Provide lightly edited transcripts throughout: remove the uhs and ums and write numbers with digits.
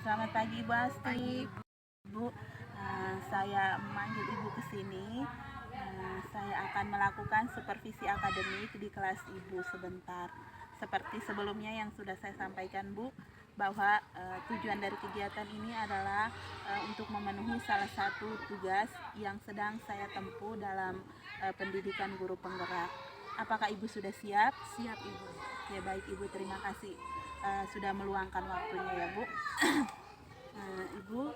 Selamat pagi Ibu Asti. Ibu, saya memanggil Ibu ke sini. Saya akan melakukan supervisi akademik di kelas Ibu sebentar. Seperti sebelumnya yang sudah saya sampaikan Bu, bahwa tujuan dari kegiatan ini adalah untuk memenuhi salah satu tugas yang sedang saya tempuh dalam pendidikan guru penggerak. Apakah Ibu sudah siap? Siap Ibu. Ya baik Ibu, terima kasih sudah meluangkan waktunya ya Bu. Ibu,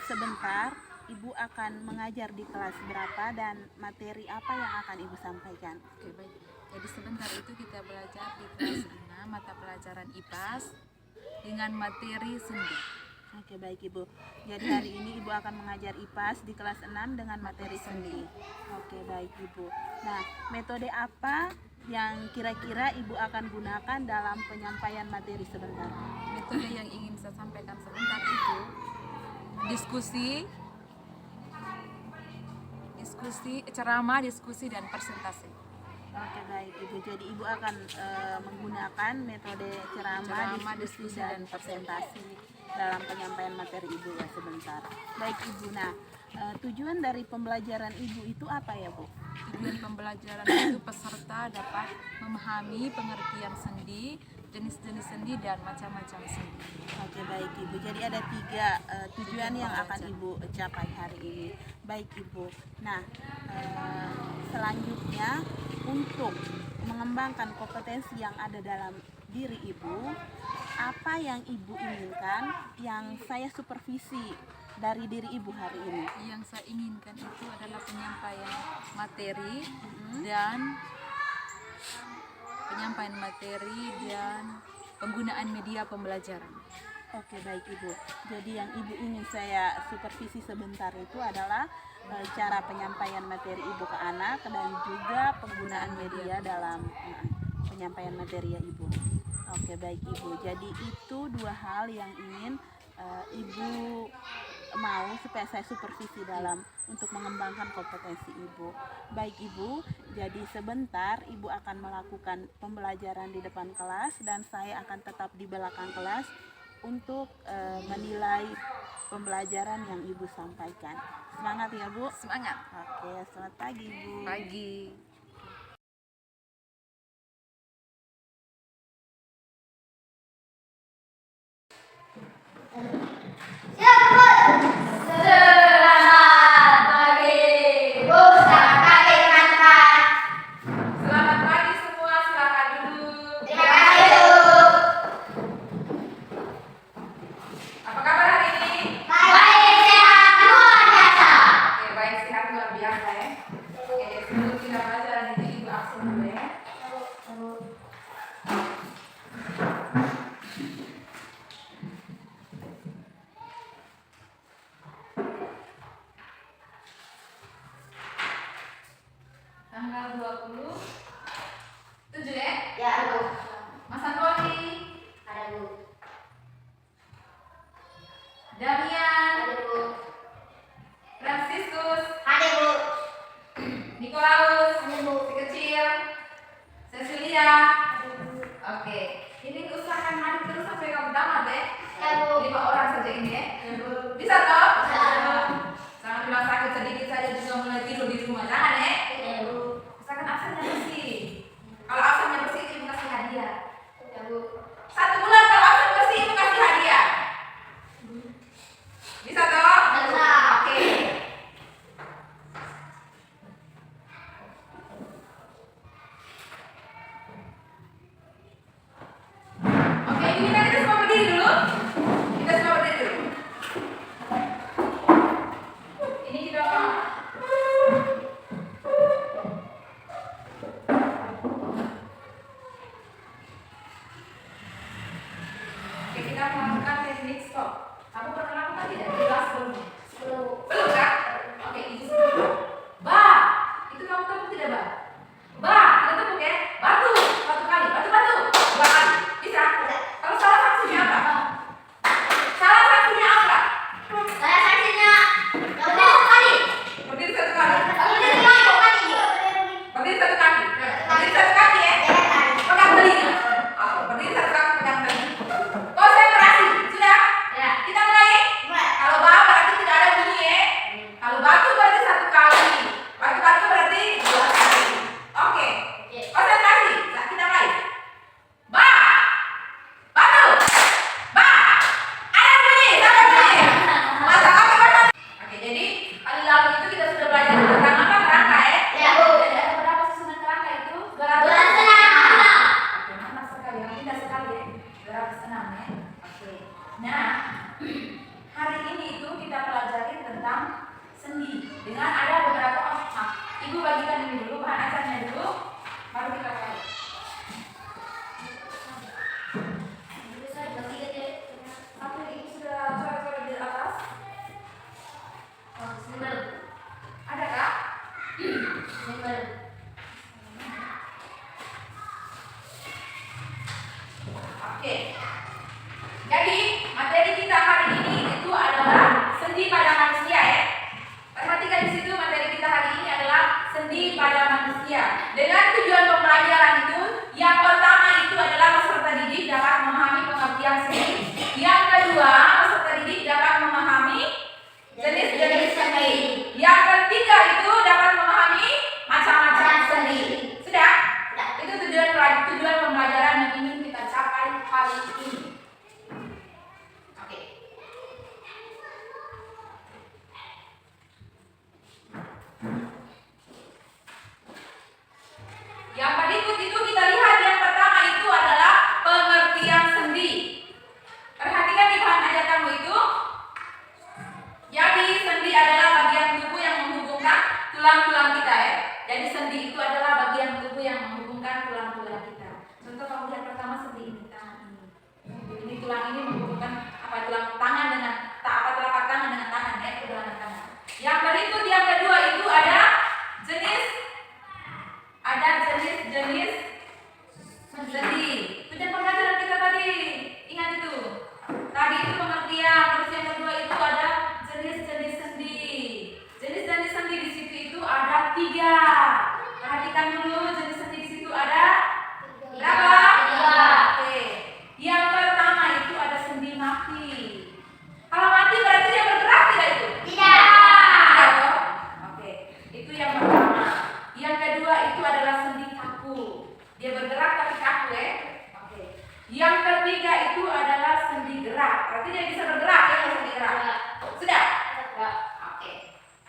sebentar Ibu akan mengajar di kelas berapa dan materi apa yang akan Ibu sampaikan? Oke, baik. Jadi sebentar itu kita belajar di kelas 6 mata pelajaran IPAS dengan materi sendi. Oke, baik Ibu. Jadi hari ini Ibu akan mengajar IPAS di kelas 6 dengan materi sendi. Oke, baik Ibu. Nah, metode apa yang kira-kira Ibu akan gunakan dalam penyampaian materi sebentar? Metode yang ingin saya sampaikan sebentar itu ceramah, diskusi, dan presentasi. Oke, baik Ibu. Jadi Ibu akan menggunakan metode ceramah, diskusi, dan presentasi dalam penyampaian materi Ibu ya sebentar. Baik Ibu. Nah, tujuan dari pembelajaran Ibu itu apa ya Bu? Tujuan pembelajaran itu peserta dapat memahami pengertian sendi, jenis-jenis sendi, dan macam-macam sendi. Oke, baik Ibu. Jadi ada 3 tujuan yang akan Ibu capai hari ini. Baik Ibu. Nah, selanjutnya untuk mengembangkan kompetensi yang ada dalam diri Ibu, apa yang Ibu inginkan yang saya supervisi dari diri Ibu hari ini? Yang saya inginkan itu adalah penyampaian materi dan penggunaan media pembelajaran. Oke, baik Ibu. Jadi yang Ibu ingin saya supervisi sebentar itu adalah cara penyampaian materi Ibu ke anak dan juga penggunaan media dalam penyampaian materi ya Ibu. Oke, baik Ibu. Jadi itu 2 hal yang ingin Ibu mau supaya saya supervisi dalam untuk mengembangkan kompetensi Ibu. Baik Ibu, jadi sebentar Ibu akan melakukan pembelajaran di depan kelas dan saya akan tetap di belakang kelas untuk menilai pembelajaran yang Ibu sampaikan. Semangat ya Bu? Semangat. Oke, selamat pagi Bu. Pagi. Tanggal 27 ya? Ya, Bu. Mas Antoni, Ada, Bu. Damian, Ada, Bu. Franciscus, Ada, Bu. Nikolaus, Ada, Bu. si kecil, Cecilia. Oke, ini usahakan hadir terus sampai kamu tamat deh. Ya, Bu. 5 orang saja ini ya. Bisa toh? Bisa. Jangan bilang sakit sedikit saja juga mulai tidur di rumah, jangan ya. Ya, Bu. Usahakan absennya bersih. Yang berikut itu kita lihat yang pertama itu adalah pengertian sendi. Perhatikan di bahan ajar kamu itu. Jadi sendi adalah bagian tubuh yang menghubungkan tulang-tulang kita ya. Jadi sendi itu adalah bagian tubuh yang menghubungkan tulang-tulang kita. Contoh kamu lihat pertama sendi ini, tangan ini. Ini tulang ini menghubungkan tulang tangan dengan telapak tangan dengan tangan ya, itu dengan tangan. Yang berikut yang kedua itu ada jenis sendi. Itu pembelajaran kita tadi. Ingat itu. Tadi itu pengertian. Terus yang kedua itu ada jenis-jenis sendi. Jenis-jenis sendi di situ itu ada 3. Perhatikan dulu jenis sendi di situ ada berapa? 3. Oke. Yang pertama itu ada sendi mati. Kalau mati berarti dia bergerak tidak itu? Tidak. Oke. Itu yang pertama. Yang kedua itu adalah sendi kaku. Dia bergerak tapi kaku ya. Oke. Yang ketiga itu adalah sendi gerak. Berarti dia bisa bergerak ya kalau sendi gerak. Sudah? Oke.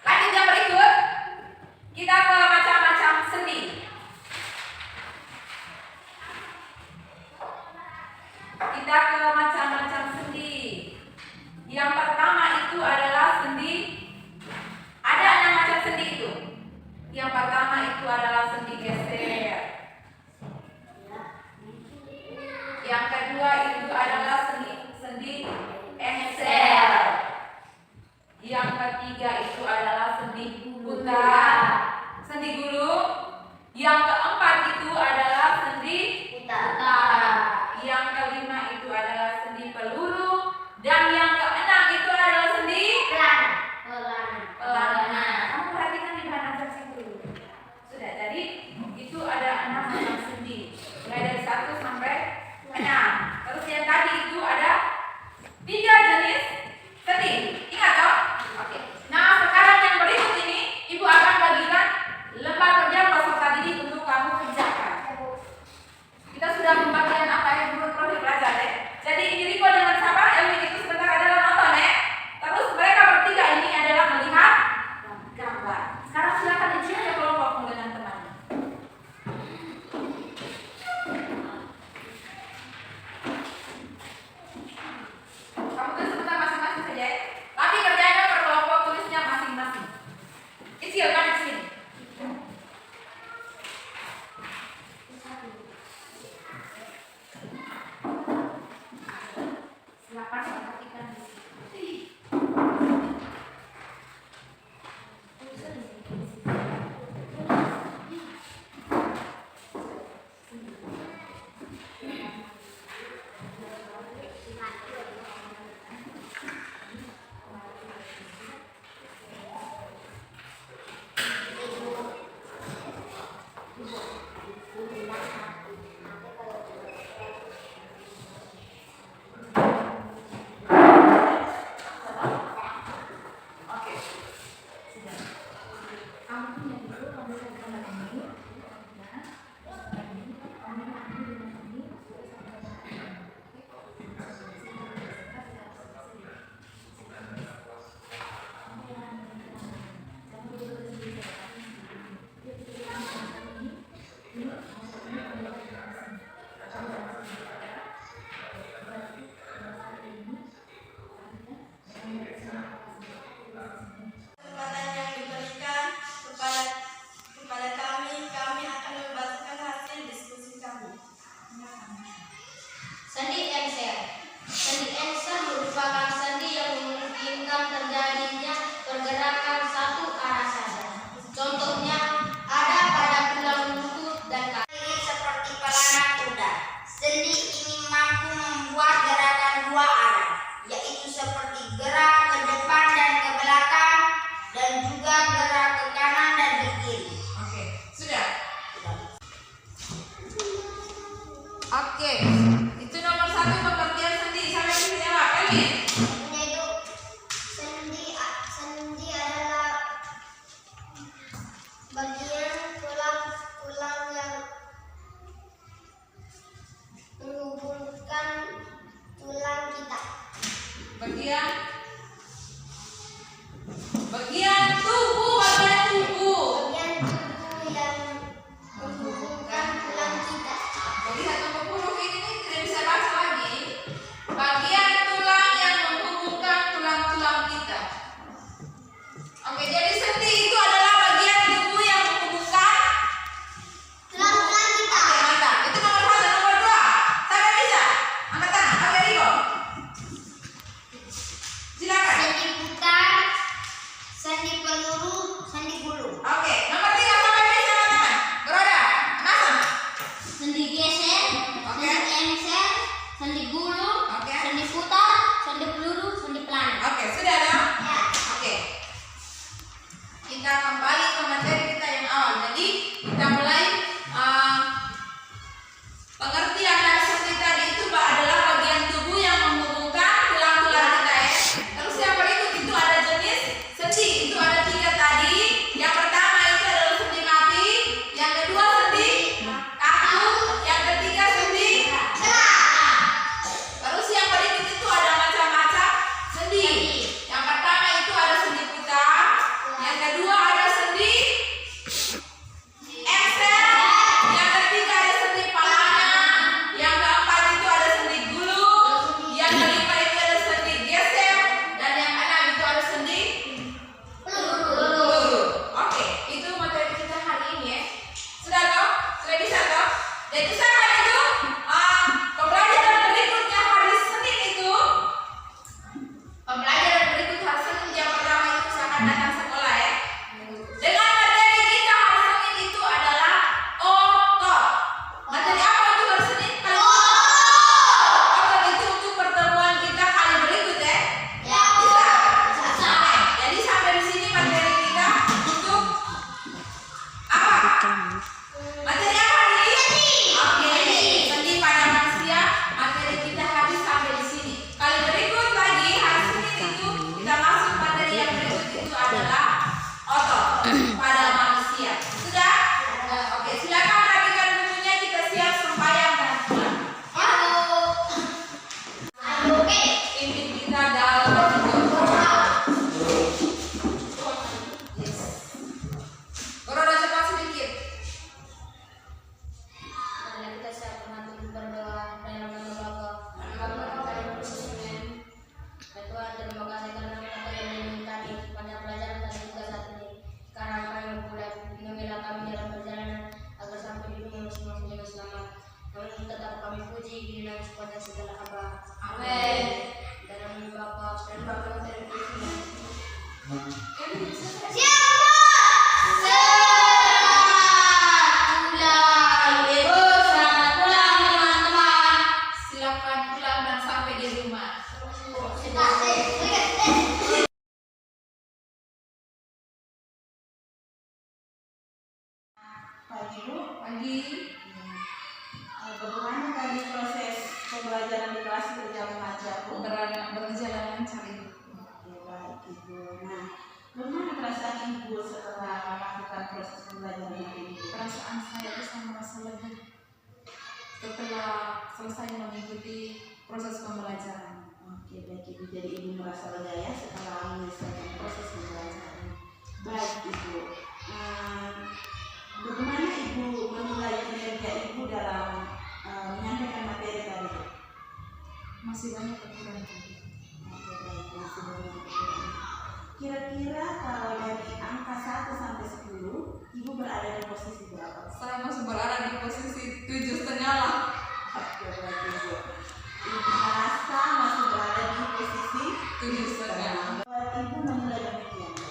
Lanjut yang berikut. Kita ke macam-macam sendi. Kita ke macam-macam sendi. Yang pertama itu adalah sendi. Ada 6 macam sendi itu. Yang pertama itu adalah sendi geser. Yang kedua itu adalah sendi engser. Yang ketiga itu adalah sendi putar. Sendi gulu Jadi siapa itu? Pembelajaran berikutnya hari Senin itu. Pembelajaran berikut hari Senin yang pertama itu silakan datang sekolah ya. Dengan materi kita hari Senin itu adalah otot. Materi apa itu hari Senin? Otot itu untuk pertemuan kita kali berikut ya. Bisa. Jadi sampai di sini materi kita untuk apa? Materi apa nih? Oke, sendi pada manusia. Materi kita habis sampai di sini. Kali berikut lagi hari Senin itu kita masuk materi yang berikut itu adalah otot pada manusia. Sudah? Oke, silakan rapikan bukunya, kita siap sembahyang dan pulang. Pimpin kita dalam berdoa. Yes. Berdoa cepat sedikit. Karena kita siap mengatur berdoa dalam nama Bapa, Bapa kita yang bersesuaian. Tuhan, terima kasih karena kita telah memintai pada pelajaran dan tugas saat ini. Sekarang kami mulai memilah kami dalam perjalanan agar sampai di rumah masing-masing dengan selamat. Namun tetap kami puji diri dan kepada segala hamba. Amin. Dalam nama Bapa dan Bapa dan Kristus. Selamat pulang teman-teman. Silakan pulang dan sampai di rumah. Pagi Bu. Pagi. Bagaimana tadi proses pembelajaran di kelas berjalan lancar Bu? Berjalan lancar Ibu. Oke, baik Ibu. Nah, bagaimana perasaan Ibu setelah melakukan proses pembelajaran ini? Perasaan saya itu saya merasa lega setelah selesai mengikuti proses pembelajaran. Oke, baik Ibu. Jadi Ibu merasa lega ya setelah menyelesaikan proses pembelajaran. Baik Ibu. Bagaimana Ibu menilai kinerja Ibu dalam menyampaikan materi tadi? Masih banyak kekurangan. Oke, baik. Masih banyak kekurangan. Kira-kira kalau dari angka 1 sampai 10, Ibu berada di posisi berapa? Saya masih berada di posisi 7,5 lah. Oke, baik Ibu. Ibu merasa masih berada di posisi 7,5. Kalau Ibu menilai demikian, Bu?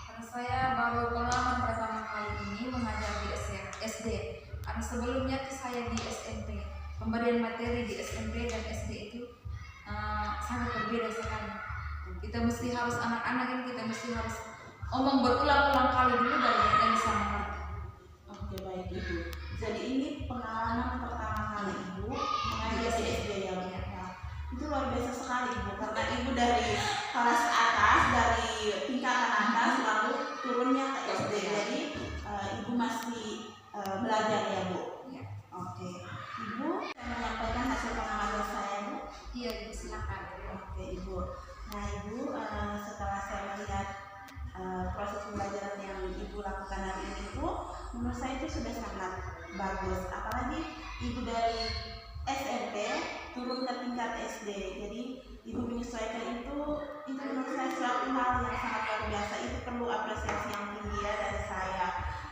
Karena saya baru pengalaman pertama kali ini mengajar di SD. Karena sebelumnya tuh saya di SMP. Pemberian materi di SMP dan SD itu sangat berbeda sekali. Kita mesti harus anak-anak ini kita mesti harus omong berulang-ulang kali dulu dari kita bisa mengerti. Oke, baik Ibu. Jadi ini pengalaman pertama kali Ibu mengajar di SD ya, Bu? Nah, itu luar biasa sekali Ibu, karena Ibu dari kelas atas, dari tingkatan atas lalu turunnya ke SD. Jadi Ibu masih belajar ya Bu? Ya. Oke. Ibu saya menyampaikan hasil pengamatan saya Bu. Iya, Ibu silakan. Oke Ibu. Nah Ibu, setelah saya melihat proses pembelajaran yang Ibu lakukan hari ini Bu, menurut saya itu sudah sangat bagus. Apalagi Ibu dari SMP turun ke tingkat SD. Jadi Ibu menyesuaikan itu menurut saya suatu hal yang sangat luar biasa. Itu perlu apresiasi yang tinggi ya dari saya.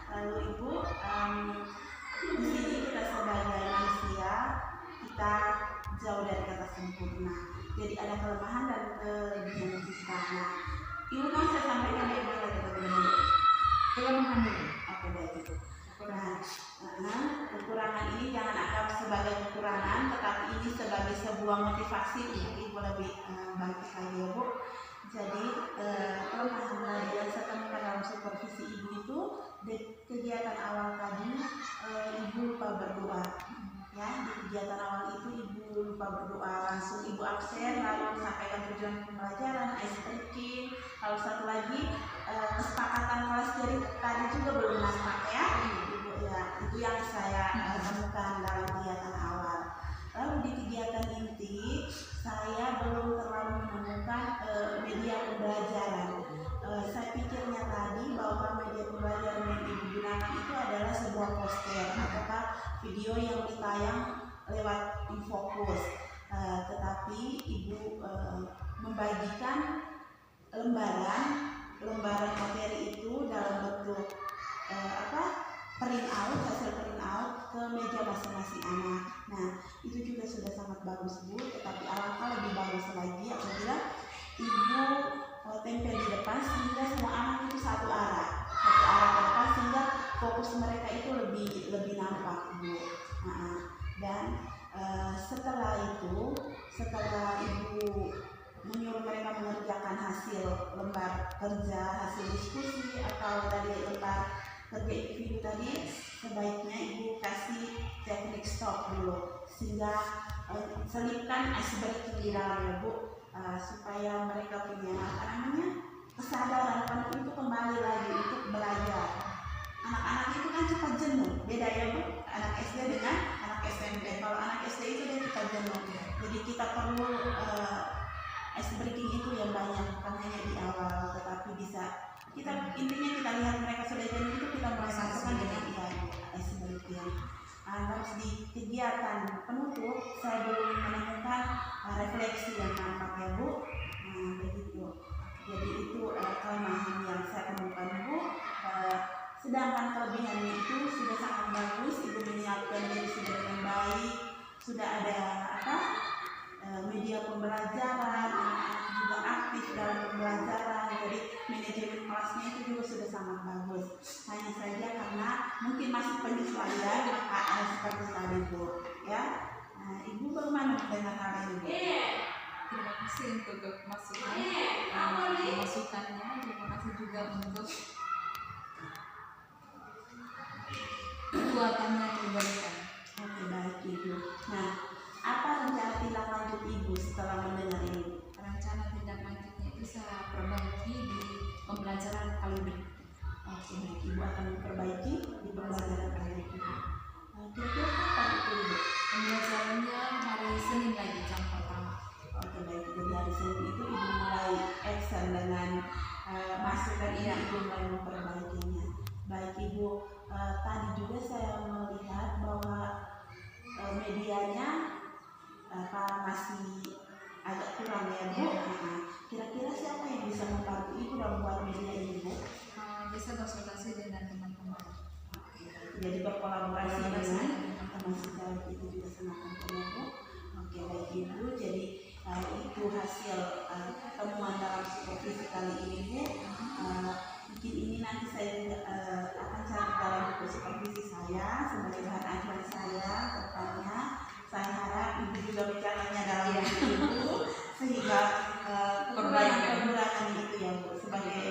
Lalu Ibu, di sini kita sebagai manusia kita jauh dari kata sempurna. Jadi ada kelemahan dan kelebihan kita. Nah, Ibu mau saya sampaikan yang mana teman-teman? Kelemahan dulu. Oke, baik Ibu. Nah, kekurangan ini jangan anggap sebagai kekurangan, tetapi ini sebagai sebuah motivasi untuk Ibu lebih bangkit lagi ya Bu. Jadi kelemahan belajar serta dalam supervisi Ibu itu di kegiatan awal tadi Ibu lupa berdoa. Ya, di kegiatan awal itu Ibu lupa berdoa, langsung Ibu absen, lalu sampaikan tujuan pembelajaran, ice breaking, lalu satu lagi kesepakatan kelas dari tadi juga belum nampak ya Ibu ya, itu yang saya temukan dalam kegiatan awal. Lalu di kegiatan inti saya belum terlalu menemukan media pembelajaran. Saya pikirnya tadi bahwa media pembelajaran yang Ibu gunakan itu adalah sebuah poster atau video yang ditayang lewat Infokus, tetapi Ibu membagikan lembaran materi itu dalam bentuk print out, hasil print out ke meja masing-masing sangat bagus Bu, tetapi alangkah lebih bagus lagi apabila ibu tempel di depan sehingga semua anak itu satu arah ke depan sehingga fokus mereka itu lebih nampak Bu. Dan setelah ibu menyuruh mereka mengerjakan hasil lembar kerja, hasil diskusi atau tadi lembar kerja individu tadi, sebaiknya ibu kasih teknik stop dulu sehingga selipkan ice breaking di dalam ya Bu, supaya mereka punya kesadaran penuh itu kembali lagi untuk belajar. Anak-anak itu kan cepat jenuh, beda ya Bu, anak SD dengan anak SMP. Kalau anak SD itu dia cepat jenuh, jadi kita perlu ice breaking itu yang banyak, bukan hanya di awal, tetapi bisa intinya kita lihat mereka sudah jenuh itu kita mulai masukkan dengan ice breaking. Terus di kegiatan penutup saya belum menemukan refleksi yang nampak ya Bu. Begitu. Jadi itu kelemahan yang saya temukan Bu. Sedangkan kelebihannya itu sudah sangat bagus, ibu menyiapkan diri sudah dengan baik, sudah ada media pembelajaran, anak-anak juga aktif dalam pembelajaran, jadi manajemen kelasnya itu juga sudah sangat bagus. Hanya saja karena mungkin masih penyesuaian maka seperti tadi Bu ya. Ibu bagaimana mendengar hal ini Bu? Terima kasih untuk masukannya. Terima kasih juga untuk kekuatannya yang diberikan. Oke, baik Ibu. Nah, apa rencana tindak lanjut Ibu setelah mendengar ini? Rencana tindak lanjutnya itu saya perbaiki di pembelajaran kali ini. Oke, baik Ibu akan memperbaiki di pembelajaran kali ini. Kira-kira kapan itu Ibu? Pembelajarannya hari Senin lagi jam pertama. Oke, baik. Jadi hari Senin itu Ibu mulai action dengan masukan ini Ibu mulai memperbaikinya. Baik Ibu, tadi juga saya melihat bahwa medianya masih agak kurang ya Bu. Kira-kira siapa yang bisa membantu Ibu dalam membuat media ini Bu? Bisa konsultasi dengan teman-teman. Jadi berkolaborasi dengan teman sejawat itu juga sangat penting ya Bu. Oke, baik Ibu. Jadi itu hasil temuan dalam supervisi kali ini Bu. Mungkin ini nanti saya juga akan cari dalam buku supervisi saya sebagai bahan acuan saya ke depannya. Saya harap Ibu juga mencatatnya dalam buku itu sehingga kekurangan itu ya Bu sebagai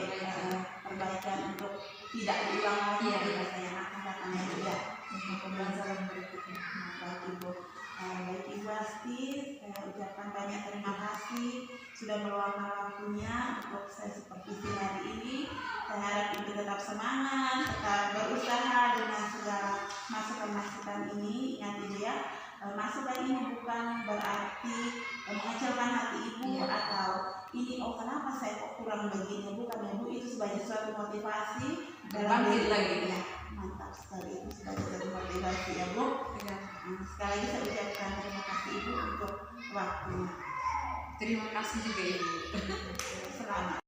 perbaikan untuk tidak diulang lagi di masa yang akan datang ya Bu ya. Untuk pembelajaran berikutnya. Baik Ibu. Baik Ibu Asti, saya ucapkan banyak terima kasih sudah meluangkan waktunya untuk saya supervisi hari ini. Saya harap Ibu tetap semangat, tetap berusaha dengan segala masukan-masukan ini. Ingat Ibu ya, masukan ini bukan berarti mengecilkan hati Ibu atau ini kenapa saya kok kurang begini, bukan Ibu, itu sebagai suatu motivasi dalam diri lagi ya. Mantap sekali, itu sebagai suatu motivasi ya Bu. Sekali lagi saya ucapkan terima kasih Ibu untuk waktunya. Terima kasih juga Ibu. Selamat.